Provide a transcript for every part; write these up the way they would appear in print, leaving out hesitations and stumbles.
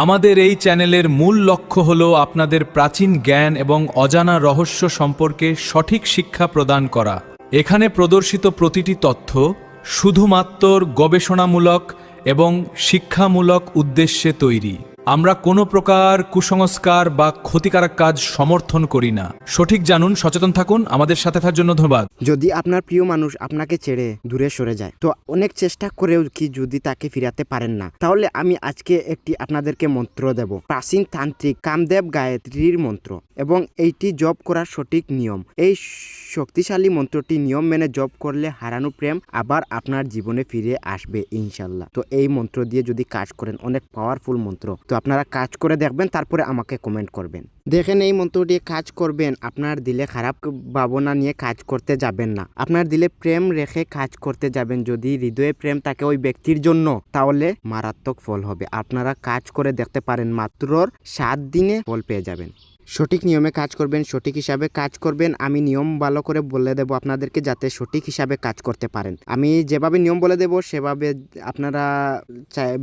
আমাদের এই চ্যানেলের মূল লক্ষ্য হল আপনাদের প্রাচীন জ্ঞান এবং অজানা রহস্য সম্পর্কে সঠিক শিক্ষা প্রদান করা। এখানে প্রদর্শিত প্রতিটি তথ্য শুধুমাত্র গবেষণামূলক এবং শিক্ষামূলক উদ্দেশ্যে তৈরি। আমরা কোনো প্রকার কুসংস্কার বা ক্ষতিকারক কাজ সমর্থন করি না। সঠিক জানুন, সচেতন থাকুন। আমাদের সাথে থাকার জন্য ধন্যবাদ। যদি আপনার প্রিয় মানুষ আপনাকে ছেড়ে দূরে সরে যায়, তো অনেক চেষ্টা করেও কি যদি তাকে ফিরাতে পারেন না, তাহলে আমি আজকে একটি আপনাদেরকে মন্ত্র দেব, প্রাচীন তান্ত্রিক কামদেব গায়ত্রীর মন্ত্র, এবং এইটি জপ করার সঠিক নিয়ম। এই শক্তিশালী মন্ত্রটি নিয়ম মেনে জপ করলে হারানো প্রেম আবার আপনার জীবনে ফিরে আসবে ইনশাল্লাহ। তো এই মন্ত্র দিয়ে যদি কাজ করেন, অনেক পাওয়ারফুল মন্ত্র, তো আপনারা কাজ করে দেখবেন, তারপরে আমাকে কমেন্ট করবেন। দেখেন, এই মন্ত্র দিয়ে কাজ করবেন, আপনার দিলে খারাপ ভাবনা নিয়ে কাজ করতে যাবেন না, আপনার দিলে প্রেম রেখে কাজ করতে যাবেন। যদি হৃদয়ে প্রেম থাকে ওই ব্যক্তির জন্য, তাহলে মারাত্মক ফল হবে। আপনারা কাজ করে দেখতে পারেন, মাত্র 7 দিনে ফল পেয়ে যাবেন। সঠিক নিয়মে কাজ করবেন, সঠিক হিসাবে কাজ করবেন। আমি নিয়ম ভালো করে বলে দেব আপনাদেরকে, যাতে সঠিক হিসাবে কাজ করতে পারেন। আমি যেভাবে নিয়ম বলে দেব সেভাবে আপনারা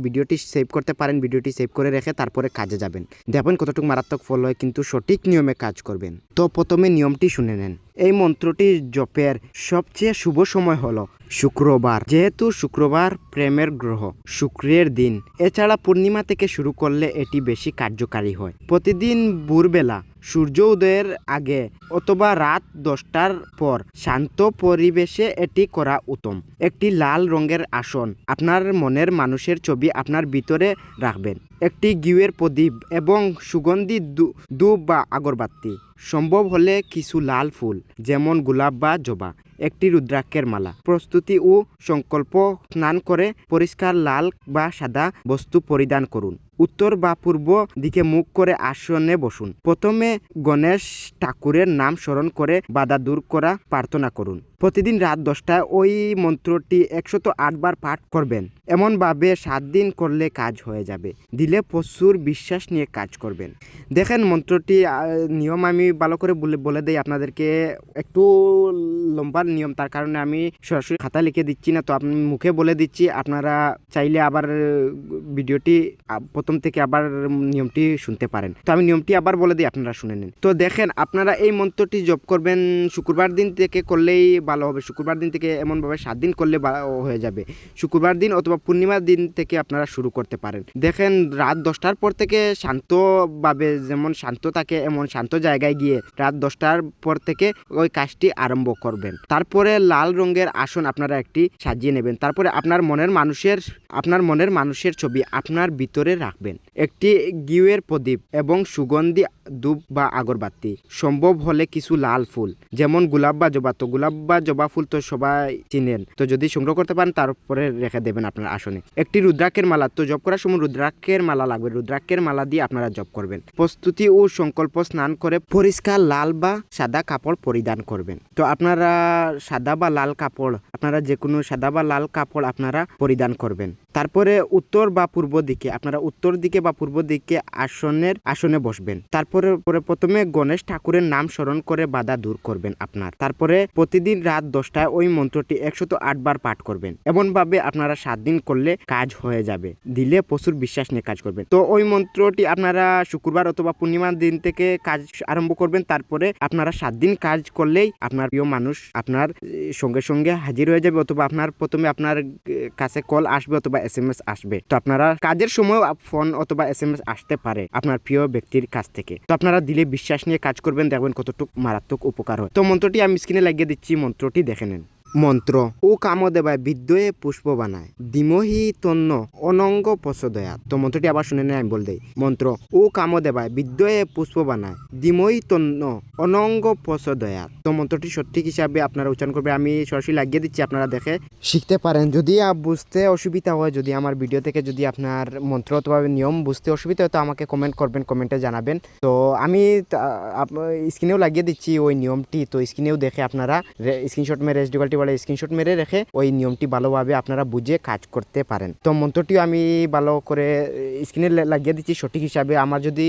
ভিডিওটি সেভ করতে পারেন। ভিডিওটি সেভ করে রেখে তারপরে কাজে যাবেন, দেখবেন কতটুকু মারাত্মক ফল হয়, কিন্তু সঠিক নিয়মে কাজ করবেন। তো প্রথমে নিয়মটি শুনে নেন। এই মন্ত্রটি জপের সবচেয়ে শুভ সময় হলো শুক্রবার, যেহেতু শুক্রবার প্রেমের গ্রহ, শুক্রের দিন। এছাড়া পূর্ণিমা থেকে শুরু করলে এটি বেশি কার্যকারী হয়। প্রতিদিন ভোরবেলা সূর্য উদয়ের আগে অথবা রাত 10টার পর শান্ত পরিবেশে এটি করা উত্তম। একটি লাল রঙের আসন, আপনার মনের মানুষের ছবি আপনার ভিতরে রাখবেন। একটি ঘিয়ের প্রদীপ এবং সুগন্ধি ধূপ বা আগরবাতি, সম্ভব হলে কিছু লাল ফুল যেমন গোলাপ বা জবা, একটি রুদ্রাক্ষের মালা। প্রস্তুতি ও সংকল্প: স্নান করে পরিষ্কার লাল বা সাদা বস্ত্র পরিধান করুন। উত্তর বা পূর্ব দিকে মুখ করে আসনে বসুন। প্রথমে গণেশ ঠাকুরের নাম স্মরণ করে বাধা দূর করা প্রার্থনা করুন। প্রতিদিন রাত 10টায় ওই মন্ত্রটি 108 বার পাঠ করবেন। এমনভাবে 7 দিন করলে কাজ হয়ে যাবে। দিলে প্রচুর বিশ্বাস নিয়ে কাজ করবেন। দেখেন, মন্ত্রটি নিয়ম আমি ভালো করে বলে দেই আপনাদেরকে। একটু লম্বা নিয়ম, তার কারণে আমি সরাসরি খাতা লিখে দিচ্ছি না, তো আপনি মুখে বলে দিচ্ছি। আপনারা চাইলে আবার ভিডিওটি প্রথম থেকে আবার নিয়মটি শুনতে পারেন। তো আমি নিয়মটি আবার বলে দিই, আপনারা শুনে নিন। তো দেখেন, আপনারা এই মন্ত্রটি জপ করবেন শুক্রবার দিন থেকে করলেই ভালো হবে। শুক্রবার দিন থেকে এমনভাবে 7 দিন করলে হয়ে যাবে। শুক্রবার দিন অথবা পূর্ণিমার দিন থেকে আপনারা শুরু করতে পারেন। দেখেন, রাত 10টার পর থেকে শান্তভাবে, যেমন শান্ত থাকে এমন শান্ত জায়গায় গিয়ে রাত 10টার পর থেকে ওই কাজটি আরম্ভ করবেন। তারপরে লাল রঙের আসন আপনারা একটি সাজিয়ে নেবেন। তারপরে আপনার মনের মানুষের ছবি আপনার ভিতরে রাখবেন। একটি ঘিয়ের প্রদীপ এবং সুগন্ধি ধূপ বা আগরবাতি, সম্ভব হলে কিছু লাল ফুল যেমন গোলাপ বা জবা। তো গোলাপ বা জবা ফুল তো সবাই চিনেন, তো যদি সংগ্রহ করতে পারেন তারপরে রেখে দেবেন আপনার আসনে। একটি রুদ্রাক্ষের মালা, তো জপ করার সময় রুদ্রাক্ষের মালা লাগবে। রুদ্রাক্ষের মালা দিয়ে আপনারা জপ করবেন। প্রস্তুতি ও সংকল্প: স্নান করে পরিষ্কার লাল বা সাদা কাপড় পরিধান করবেন। তো আপনারা সাদা বা লাল কাপড়, আপনারা যে কোনো সাদা বা লাল কাপড় আপনারা পরিধান করবেন। তারপরে উত্তর বা পূর্ব দিকে, আপনারা উত্তর দিকে বা পূর্ব দিকে আসনে বসবেন। তারপরে প্রথমে গণেশ ঠাকুরের নাম স্মরণ করে বাধা দূর করবেন আপনার। তারপরে প্রতিদিন রাত 10টায় ওই মন্ত্রটি 108 বার পাঠ করবেন। এমনভাবে আপনারা 7 দিন করলে কাজ হয়ে যাবে। দিলে প্রচুর বিশ্বাস নিয়ে কাজ করবেন। তো ওই মন্ত্রটি আপনারা শুক্রবার অথবা পূর্ণিমার দিন থেকে কাজ আরম্ভ করবেন। তারপরে আপনারা 7 দিন কাজ করলেই আপনার প্রিয় মানুষ আপনার সঙ্গে সঙ্গে হাজির হয়ে যাবে, অথবা প্রথমে আপনার কাছে কল আসবে অথবা SMS আসবে। তো আপনারা কাজের সময় ফোন অথবা SMS আসতে পারে আপনার প্রিয় ব্যক্তির কাছ থেকে। তো আপনারা দিলে বিশ্বাস নিয়ে কাজ করবেন, দেখবেন কতটুকু মারাত্মক উপকার হয়। তো মন্ত্রটি আমি স্ক্রিনে লাগিয়ে দিচ্ছি, মন্ত্রটি দেখে নেন। মন্ত্র: ও কামদেবায় বিদ্যয়ে পুষ্প বানায়, দিমহি তন্ন অনঙ্গ প্রচোদয়াৎ। তো মন্ত্রটি আবার শুনে নেন, আমি বল দেই। মন্ত্র: ও কামদেবায় বিদ্যয়ে পুষ্প বানায়, দিমহি তন্ন অনঙ্গ প্রচোদয়াৎ। তো মন্ত্রটি সঠিক হিসাবে আপনারা উচ্চারণ করবে। আমি সরাসরি লাগিয়ে দিচ্ছি, আপনারা দেখে শিখতে পারেন। যদি বুঝতে অসুবিধা হয়, যদি আমার ভিডিও থেকে যদি আপনার মন্ত্র অথবা নিয়ম বুঝতে অসুবিধা হয়, তো আমাকে কমেন্ট করবেন, কমেন্টে জানাবেন। তো আমি স্ক্রিনেও লাগিয়ে দিচ্ছি ওই নিয়মটি। তো স্ক্রিনেও দেখে আপনারা স্ক্রিনশট মেরে স্ক্রিনশট মেরে রেখে ওই নিয়মটি ভালোভাবে আপনারা বুঝে কাজ করতে পারেন। তো মন্ত্রটিও আমি ভালো করে স্ক্রিনে লাগিয়ে দিচ্ছি সঠিক হিসাবে। আমার যদি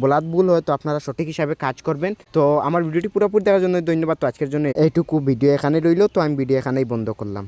বলাত ভুল হয়, তো আপনারা সঠিক হিসাবে কাজ করবেন। তো আমার ভিডিওটি পুরোপুরি দেখার জন্য ধন্যবাদ। তো আজকের জন্য এইটুকু ভিডিও এখানে রইল। তো আমি ভিডিও এখানেই বন্ধ করলাম।